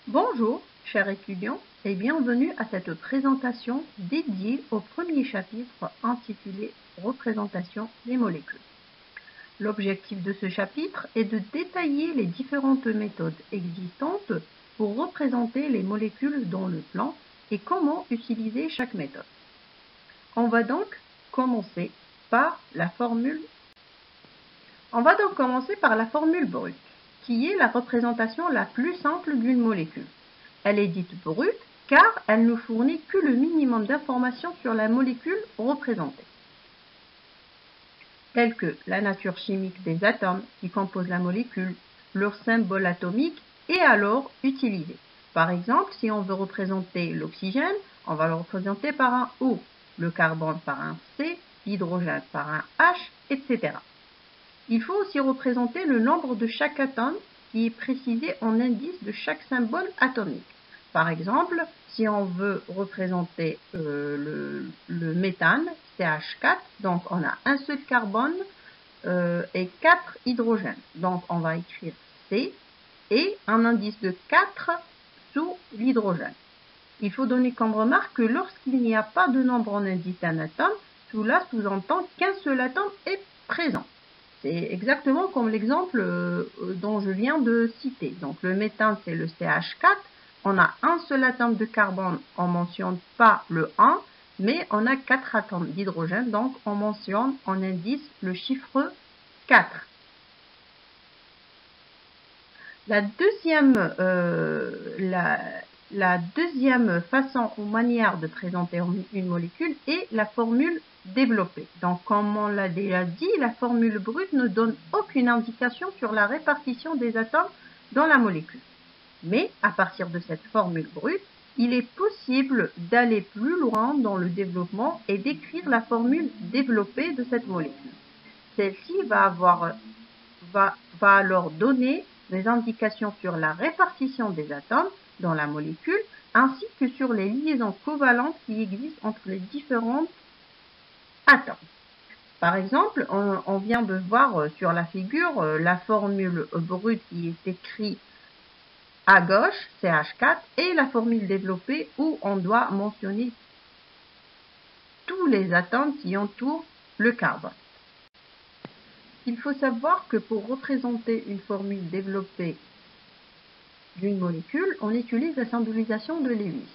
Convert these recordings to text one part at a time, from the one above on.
Bonjour, chers étudiants, et bienvenue à cette présentation dédiée au premier chapitre intitulé « Représentation des molécules ». L'objectif de ce chapitre est de détailler les différentes méthodes existantes pour représenter les molécules dans le plan et comment utiliser chaque méthode. On va donc commencer par la formule brute, qui est la représentation la plus simple d'une molécule. Elle est dite brute car elle ne fournit que le minimum d'informations sur la molécule représentée, telles que la nature chimique des atomes qui composent la molécule, leur symbole atomique et alors utilisé. Par exemple, si on veut représenter l'oxygène, on va le représenter par un O, le carbone par un C, l'hydrogène par un H, etc. Il faut aussi représenter le nombre de chaque atome qui est précisé en indice de chaque symbole atomique. Par exemple, si on veut représenter le méthane, CH4, donc on a un seul carbone et 4 hydrogènes. Donc on va écrire C et un indice de 4 sous l'hydrogène. Il faut donner comme remarque que lorsqu'il n'y a pas de nombre en indice d'un atome, cela sous-entend qu'un seul atome est présent. C'est exactement comme l'exemple dont je viens de citer. Donc le méthane, c'est le CH4. On a un seul atome de carbone, on ne mentionne pas le 1, mais on a 4 atomes d'hydrogène, donc on mentionne en indice le chiffre 4. La deuxième façon ou manière de présenter une molécule est la formule développée. Donc, comme on l'a déjà dit, la formule brute ne donne aucune indication sur la répartition des atomes dans la molécule. Mais, à partir de cette formule brute, il est possible d'aller plus loin dans le développement et d'écrire la formule développée de cette molécule. Celle-ci va alors donner des indications sur la répartition des atomes dans la molécule, ainsi que sur les liaisons covalentes qui existent entre les différents atomes. Par exemple, on vient de voir sur la figure la formule brute qui est écrite à gauche, CH4, et la formule développée où on doit mentionner tous les atomes qui entourent le carbone. Il faut savoir que pour représenter une formule développée d'une molécule, on utilise la symbolisation de Lewis.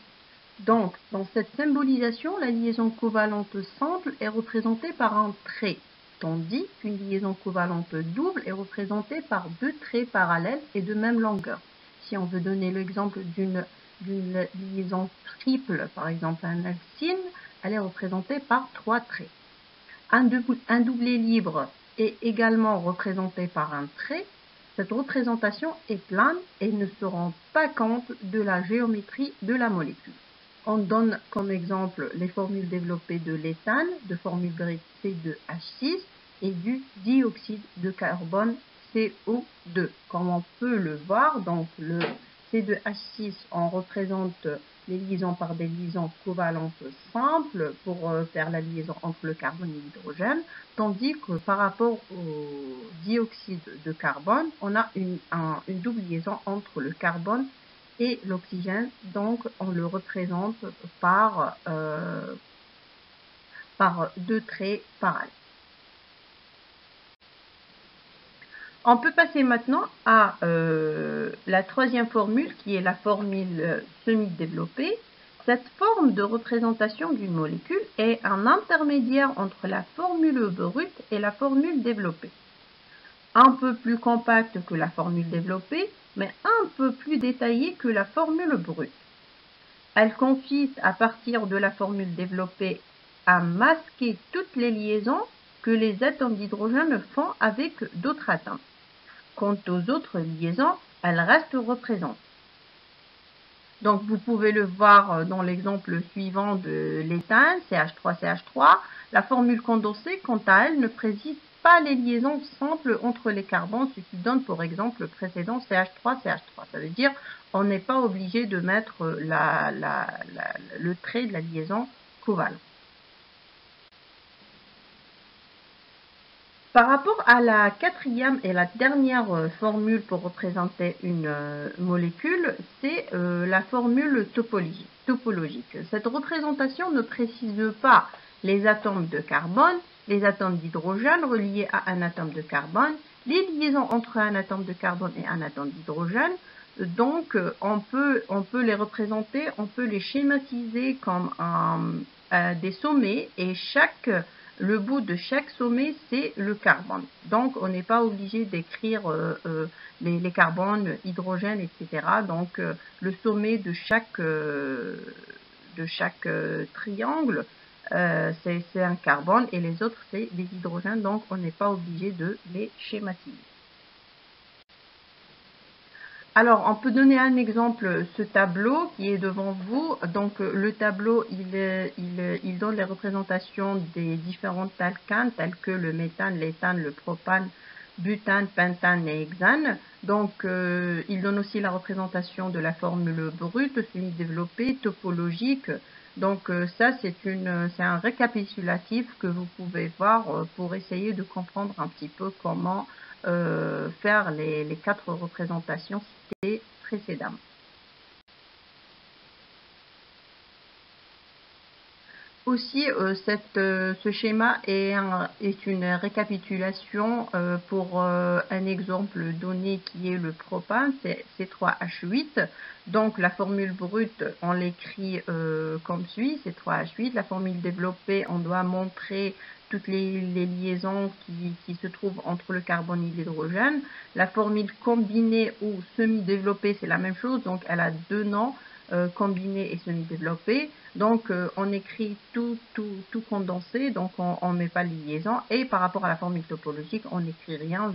Donc, dans cette symbolisation, la liaison covalente simple est représentée par un trait, tandis qu'une liaison covalente double est représentée par deux traits parallèles et de même longueur. Si on veut donner l'exemple d'une liaison triple, par exemple un alcyne, elle est représentée par 3 traits. Un doublé libre est également représenté par un trait. Cette représentation est plane et ne se rend pas compte de la géométrie de la molécule. On donne comme exemple les formules développées de l'éthane, de formule brute C2H6 et du dioxyde de carbone CO2. Comme on peut le voir, donc le C2H6, on représente les liaisons par des liaisons covalentes simples pour faire la liaison entre le carbone et l'hydrogène, tandis que par rapport au dioxyde de carbone, on a une double liaison entre le carbone et l'oxygène, donc on le représente par deux traits parallèles. On peut passer maintenant à la troisième formule qui est la formule semi-développée. Cette forme de représentation d'une molécule est un intermédiaire entre la formule brute et la formule développée. Un peu plus compacte que la formule développée, mais un peu plus détaillée que la formule brute. Elle consiste à partir de la formule développée à masquer toutes les liaisons que les atomes d'hydrogène font avec d'autres atomes. Quant aux autres liaisons, elles restent représentées. Donc vous pouvez le voir dans l'exemple suivant de l'éthane, CH3CH3. La formule condensée, quant à elle, ne précise pas les liaisons simples entre les carbones, ce qui donne pour exemple le précédent CH3CH3. Ça veut dire on n'est pas obligé de mettre le trait de la liaison covalente. Par rapport à la quatrième et la dernière formule pour représenter une molécule, c'est la formule topologique. Cette représentation ne précise pas les atomes de carbone, les atomes d'hydrogène reliés à un atome de carbone, les liaisons entre un atome de carbone et un atome d'hydrogène. Donc, on peut les représenter, on peut les schématiser comme des sommets et le bout de chaque sommet, c'est le carbone. Donc, on n'est pas obligé d'écrire les carbones, hydrogène, etc. Donc, le sommet de chaque triangle, c'est un carbone et les autres, c'est des hydrogènes. Donc, on n'est pas obligé de les schématiser. Alors, on peut donner un exemple, ce tableau qui est devant vous. Donc, le tableau, il donne les représentations des différents alcanes, tels que le méthane, l'éthane, le propane, butane, pentane et hexane. Donc, il donne aussi la représentation de la formule brute, semi-développée, topologique. Donc, ça, c'est un récapitulatif que vous pouvez voir pour essayer de comprendre un petit peu comment faire les 4 représentations citées précédemment. Aussi, ce schéma est une récapitulation pour un exemple donné qui est le propane, c'est C3H8. Donc, la formule brute, on l'écrit comme suit, C3H8. La formule développée, on doit montrer toutes les liaisons qui se trouvent entre le carbone et l'hydrogène. La formule combinée ou semi-développée, c'est la même chose, donc elle a 2 noms. Combiné et semi-développé. Donc, on écrit tout condensé, donc on ne met pas les liaisons. Et par rapport à la formule topologique, on n'écrit rien,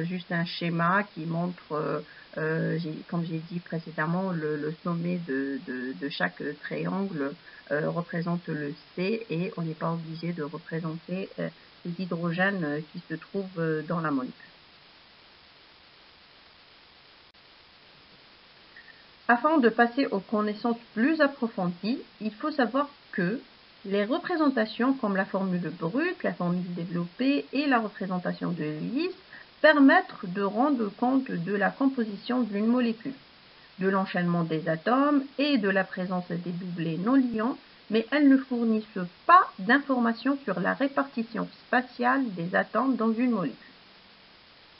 juste un schéma qui montre, comme j'ai dit précédemment, le sommet de chaque triangle représente le C et on n'est pas obligé de représenter les hydrogènes qui se trouvent dans la molécule. Afin de passer aux connaissances plus approfondies, il faut savoir que les représentations comme la formule brute, la formule développée et la représentation de Lewis permettent de rendre compte de la composition d'une molécule, de l'enchaînement des atomes et de la présence des doublés non liants, mais elles ne fournissent pas d'informations sur la répartition spatiale des atomes dans une molécule.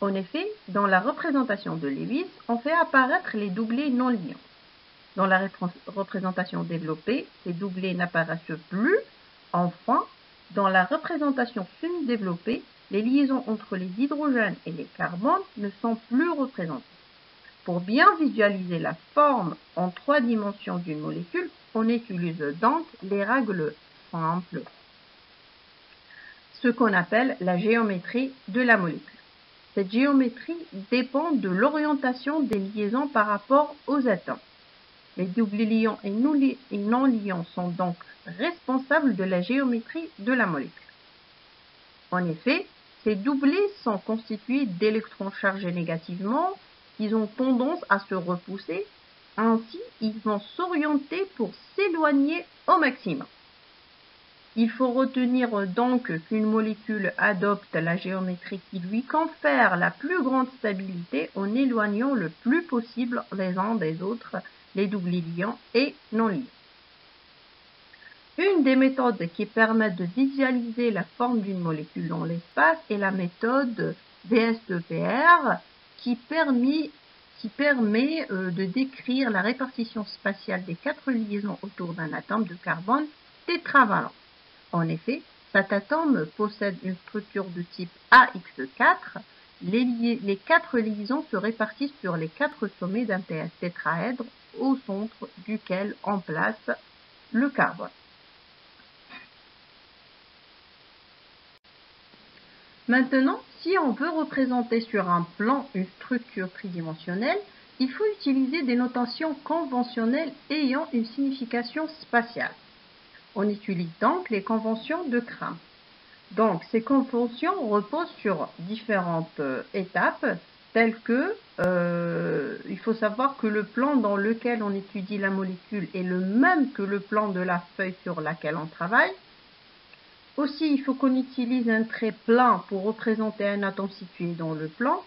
En effet, dans la représentation de Lewis, on fait apparaître les doublés non liants. Dans la représentation développée, ces doublés n'apparaissent plus. Enfin, dans la représentation semi-développée, les liaisons entre les hydrogènes et les carbones ne sont plus représentées. Pour bien visualiser la forme en 3 dimensions d'une molécule, on utilise donc les règles simples, ce qu'on appelle la géométrie de la molécule. Cette géométrie dépend de l'orientation des liaisons par rapport aux atomes. Les doublés liants et non liants sont donc responsables de la géométrie de la molécule. En effet, ces doublés sont constitués d'électrons chargés négativement, qui ont tendance à se repousser. Ainsi, ils vont s'orienter pour s'éloigner au maximum. Il faut retenir donc qu'une molécule adopte la géométrie qui lui confère la plus grande stabilité en éloignant le plus possible les uns des autres les doublés liants et non liants. Une des méthodes qui permettent de visualiser la forme d'une molécule dans l'espace est la méthode VSEPR qui permet de décrire la répartition spatiale des 4 liaisons autour d'un atome de carbone tétravalent. En effet, cet atome possède une structure de type AX4. Les 4 liaisons se répartissent sur les 4 sommets d'un tétraèdre au centre duquel on place le carbone. Maintenant, si on veut représenter sur un plan une structure tridimensionnelle, il faut utiliser des notations conventionnelles ayant une signification spatiale. On utilise donc les conventions de Kram. Donc, ces conventions reposent sur différentes étapes, telles que, il faut savoir que le plan dans lequel on étudie la molécule est le même que le plan de la feuille sur laquelle on travaille. Aussi, il faut qu'on utilise un trait plein pour représenter un atome situé dans le plan,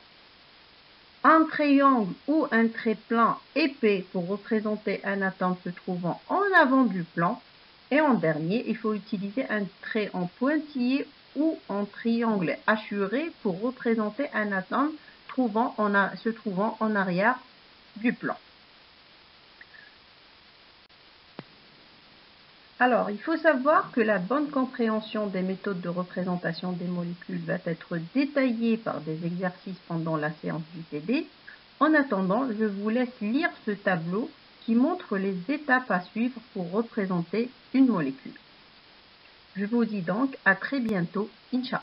un triangle ou un trait plein épais pour représenter un atome se trouvant en avant du plan, et en dernier, il faut utiliser un trait en pointillé ou en triangle hachuré pour représenter un atome se trouvant en arrière du plan. Alors, il faut savoir que la bonne compréhension des méthodes de représentation des molécules va être détaillée par des exercices pendant la séance du TD. En attendant, je vous laisse lire ce tableau qui montre les étapes à suivre pour représenter une molécule. Je vous dis donc à très bientôt, Inch'Allah.